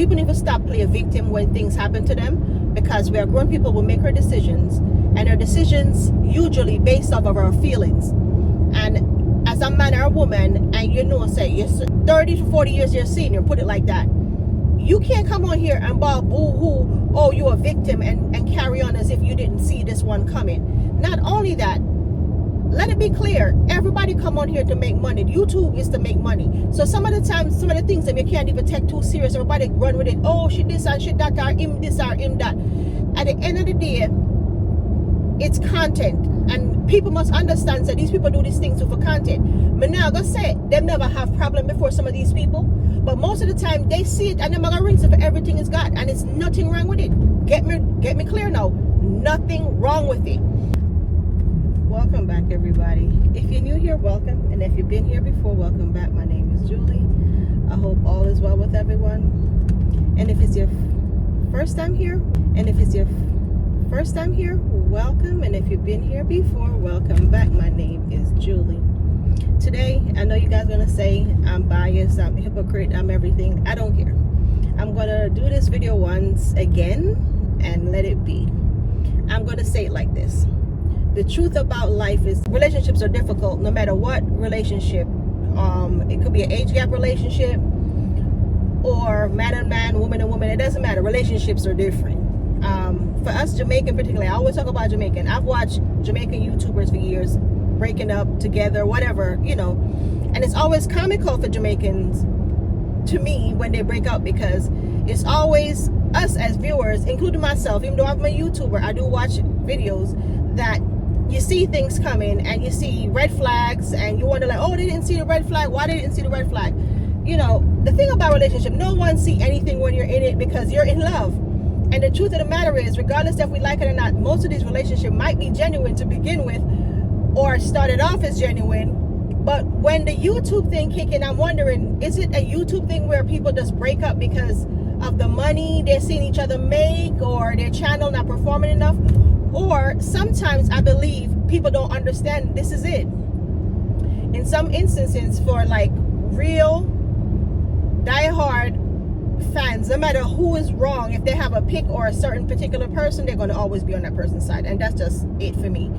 People need to stop playing victim when things happen to them, because we are grown people will make our decisions, and our decisions usually based off of our feelings. And as a man or a woman, and say you're 30 to 40 years your senior, put it like that, you can't come on here and bawl boo-hoo, oh, you're a victim, and carry on as if you didn't see this one coming. Not only that, let it be clear, everybody come on here to make money. YouTube is to make money. So some of the times, some of the things that you can't even take too serious, everybody run with it. Oh, she this and she that, or him this or him that. At the end of the day, it's content. And people must understand that these people do these things for content. But now, I'm going to say, they never have problem before, some of these people. But most of the time, they see it and they're going to ring for everything is God. And it's nothing wrong with it. Get me clear now. Nothing wrong with it. Welcome back, everybody. If you're new here, welcome. And if you've been here before, welcome back. My name is Julie. I hope all is well with everyone. And if it's your first time here, welcome. And if you've been here before, welcome back. My name is Julie. Today, I know you guys are going to say I'm biased, I'm a hypocrite, I'm everything. I don't care. I'm going to do this video once again and let it be. I'm going to say it like this. The truth about life is relationships are difficult no matter what relationship. It could be an age gap relationship or man and man, woman and woman. It doesn't matter. Relationships are different. For us Jamaican particularly, I always talk about Jamaican. I've watched Jamaican YouTubers for years breaking up together, whatever, and it's always comical for Jamaicans to me when they break up, because it's always us as viewers, including myself. Even though I'm a YouTuber, I do watch videos that you see things coming and you see red flags and you wonder like, oh, they didn't see the red flag. Why they didn't see the red flag? The thing about relationship, no one see anything when you're in it because you're in love. And the truth of the matter is, regardless if we like it or not, most of these relationships might be genuine to begin with or started off as genuine. But when the YouTube thing kick in, I'm wondering, is it a YouTube thing where people just break up because of the money they're seeing each other make, or their channel not performing enough? Or sometimes I believe people don't understand this is it. In some instances, for like real diehard fans, no matter who is wrong, if they have a pick or a certain particular person, they're going to always be on that person's side. And that's just it for me.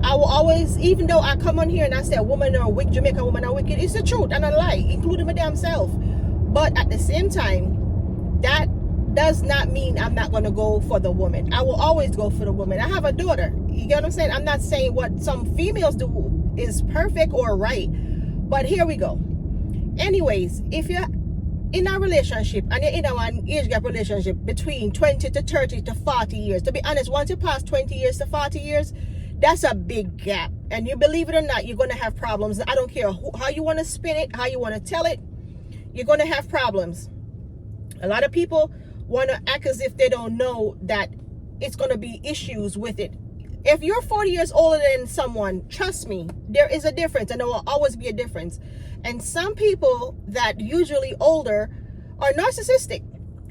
I will always, even though I come on here and I say a woman or a wicked Jamaican woman are wicked, it's the truth and a lie, including my damn self. But at the same time, that does not mean I'm not going to go for the woman. I will always go for the woman. I have a daughter. You get what I'm saying? I'm not saying what some females do is perfect or right, but here we go. Anyways, if you're in a relationship and you're in a one age gap relationship between 20 to 30 to 40 years, to be honest, once you pass 20 years to 40 years, that's a big gap. And you believe it or not, you're going to have problems. I don't care how you want to spin it, how you want to tell it, you're going to have problems. A lot of people want to act as if they don't know that it's going to be issues with it. If you're 40 years older than someone, trust me, there is a difference, and there will always be a difference. And some people that usually older are narcissistic,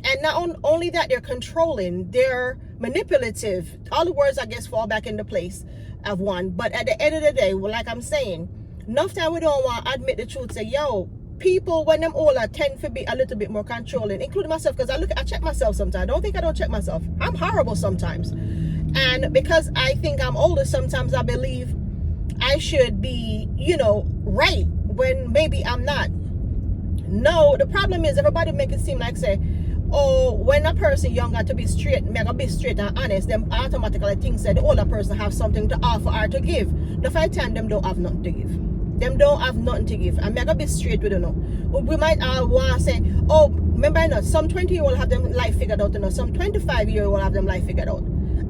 and not only that, they're controlling, they're manipulative. All the words I guess fall back into place of one. But at the end of the day, well, like I'm saying, enough time we don't want to admit the truth. Say, yo, people when them older tend to be a little bit more controlling, including myself, because I check myself sometimes. Don't think I don't check myself. I'm horrible sometimes. And because I think I'm older, sometimes I believe I should be, right, when maybe I'm not. No, the problem is everybody make it seem like, say, oh, when a person younger to be straight, make a be straight and honest, them automatically think that the older person have something to offer or to give. The first time them don't have nothing to give. Them don't have nothing to give. I'm gonna be straight with you. We might all want to say, oh, remember, some 20-year-old have them life figured out, some 25-year-old have them life figured out.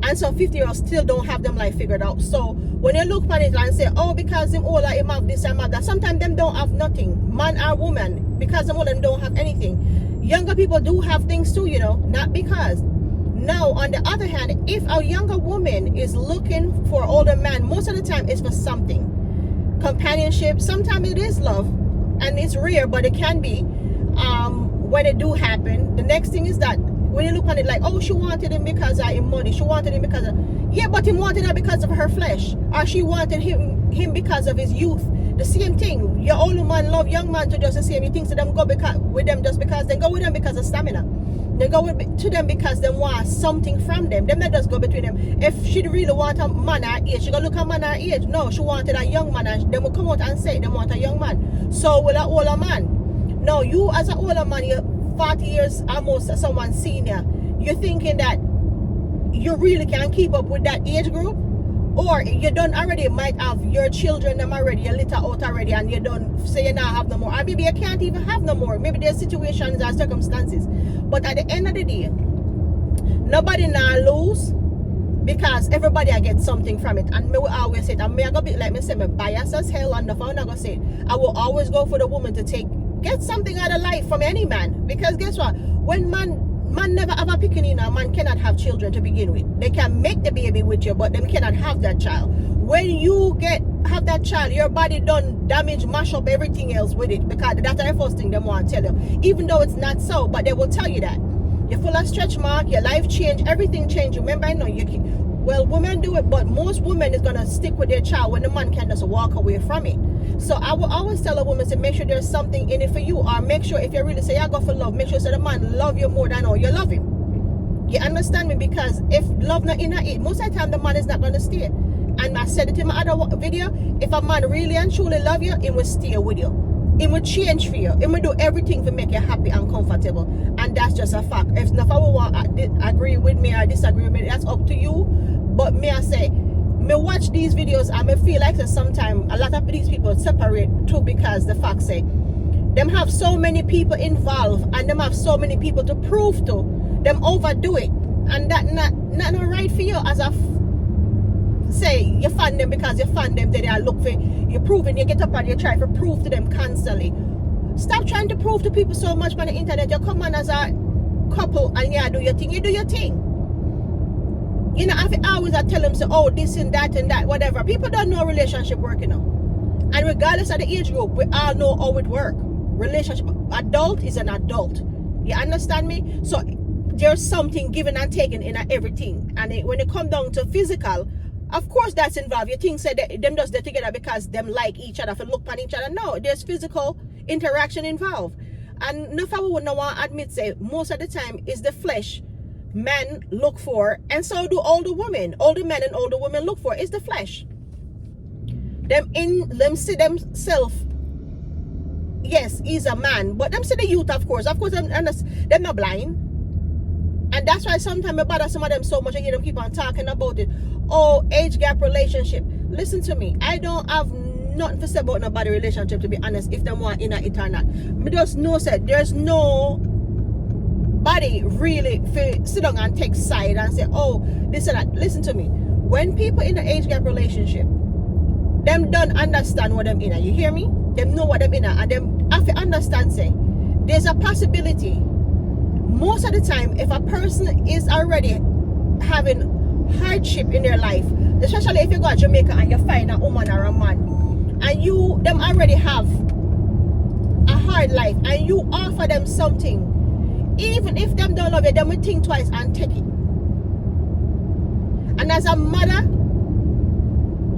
And some 50-year-olds still don't have them life figured out. So when you look at it and say, oh, because them older, him have this and that, sometimes them don't have nothing, man or woman, because them older don't have anything. Younger people do have things too, not because. Now, on the other hand, if a younger woman is looking for an older man, most of the time it's for something. Companionship, sometimes it is love, and it's rare, but it can be when it do happen. The next thing is that when you look on it like, oh, she wanted him because of his money, she wanted him because of, yeah, but he wanted her because of her flesh, or she wanted him because of his youth. The same thing. Your old man love young man to just the same. You think so them go with them just because, they go with them because of stamina. They go to them because they want something from them. They not just go between them. If she really want a man her age, she go look at man her age. No, she wanted a young man, and they will come out and say they want a young man. So will an older man. No, you as an older man, you're 40 years almost someone senior. You're thinking that you really can keep up with that age group, or you done already might have your children them already a little out already, and you don't say you now have no more, or maybe you can't even have no more. Maybe there's situations or circumstances, but at the end of the day, nobody now lose, because everybody I get something from it. And me will always say it, and me I go be like me say, me bias as hell, and the phone I go say it. I will always go for the woman to get something out of life from any man, because guess what, when man never have a picking, a man cannot have children to begin with. They can make the baby with you, but them cannot have that child. When you have that child, your body done damage, mash up everything else with it, because that's the first thing they want to tell you. Even though it's not so, but they will tell you that. You're full of stretch mark, your life change, everything change. Remember, I know well, women do it, but most women is gonna stick with their child when the man can just walk away from it. So I will always tell a woman to make sure there's something in it for you, or make sure if you really say I go for love, make sure so the man love you more than all you love him. You understand me? Because if love not in it, most of the time the man is not gonna stay. And I said it in my other video, if a man really and truly love you, he will stay with you. It will change for you. It will do everything to make you happy and comfortable. And that's just a fact. If nobody want agree with me or disagree with me, that's up to you. But me I say, me watch these videos and me feel like sometimes a lot of these people separate too, because the fact say them have so many people involved and them have so many people to prove to. Them overdo it. And that not right for you as a say you fan them because you fan them, then they look for you proving, you get up and you try to prove to them constantly. Stop trying to prove to people so much on the internet. You come on as a couple and you do your thing. You do your thing. You know, I always tell them, say, oh, this and that, whatever. People don't know relationship work, you know. And regardless of the age group, we all know how it works. Relationship, adult is an adult. You understand me? So there's something given and taken in everything. And when it comes down to physical, of course that's involved. You think say that them does that together because them like each other, for look on each other. No, there's physical interaction involved. And no fellow would not want to admit, say, most of the time is the flesh men look for, and so do older women. Older men and older women look for is the flesh. Them see themselves, yes, he's a man, but them see the youth, of course them not blind. And that's why sometimes I bother some of them so much. I hear them keep on talking about it. Oh, age gap relationship. Listen to me, I don't have nothing to say about nobody relationship, to be honest, if they want in it or not. Me just know said there's no body really sit down and take side and say, oh, this and that. Listen to me, when people in the age gap relationship, them don't understand what them in. You hear me? Them know what them in, and them have to understand, say, there's a possibility most of the time if a person is already having hardship in their life, especially if you go to Jamaica and you find a woman or a man, and them already have a hard life, and you offer them something, even if them don't love you, them will think twice and take it. And as a mother,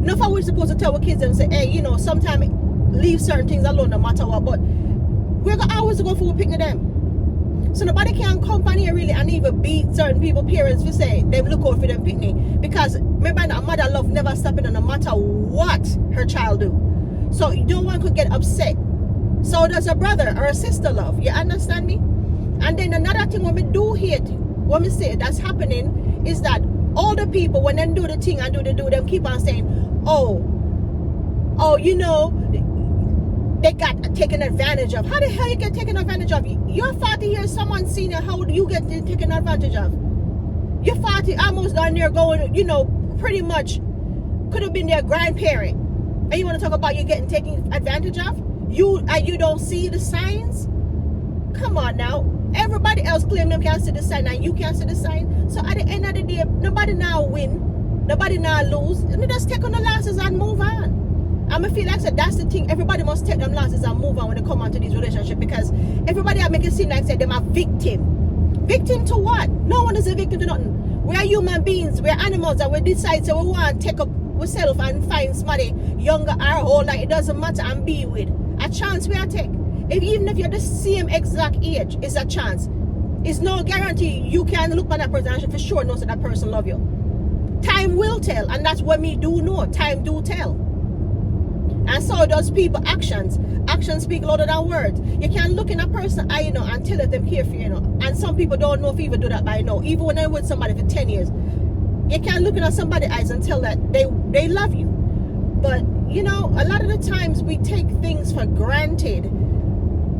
enough we're supposed to tell our kids and say, hey, you know, sometimes leave certain things alone no matter what, but we're always go for a picnic them. So nobody can come on here really and even beat certain people, parents, to say they look out for them picnic. Because remember, a mother love never stopping no matter what her child do. So no one could get upset. So does a brother or a sister love. You understand me? And then another thing when we do here, when we say that's happening, is that all the people, when they do the thing and do them keep on saying, oh, you know, they got taken advantage of. How the hell you get taken advantage of? You're 40 years, someone senior, how do you get taken advantage of? You're 40, almost down there going, you know, pretty much could have been their grandparent. And you want to talk about you getting taken advantage of? You don't see the signs? Come on now. Everybody else claim them can't see the sign and you can't see the sign. So at the end of the day, nobody now win, nobody now lose. And they just take on the losses and move on. I feel like that's the thing. Everybody must take them losses and move on when they come onto these relationships, because everybody are making it seem like them are victim. Victim to what? No one is a victim to nothing. We are human beings. We are animals, and we decide so we want to take up ourselves and find somebody younger or older. It doesn't matter, and be with. A chance we are take. Even if you're the same exact age, it's a chance. It's no guarantee you can look at that person and for sure know that that person love you. Time will tell, and that's what me do know. Time do tell. And so does people actions. Actions speak louder than words. You can't look in a person eye, and tell that them care for you, And some people don't know if you even do that by now. Even when they're with somebody for 10 years. You can't look in somebody's eyes and tell that they love you. But, a lot of the times we take things for granted.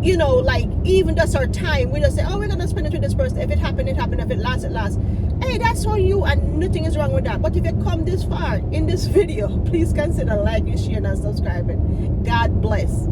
Like even just our time. We just say, oh, we're going to spend it with this person. If it happened, it happened. If it lasts, it lasts. Hey, that's on you, and nothing is wrong with that. But if you come this far in this video, please consider liking, sharing, and subscribing. God bless.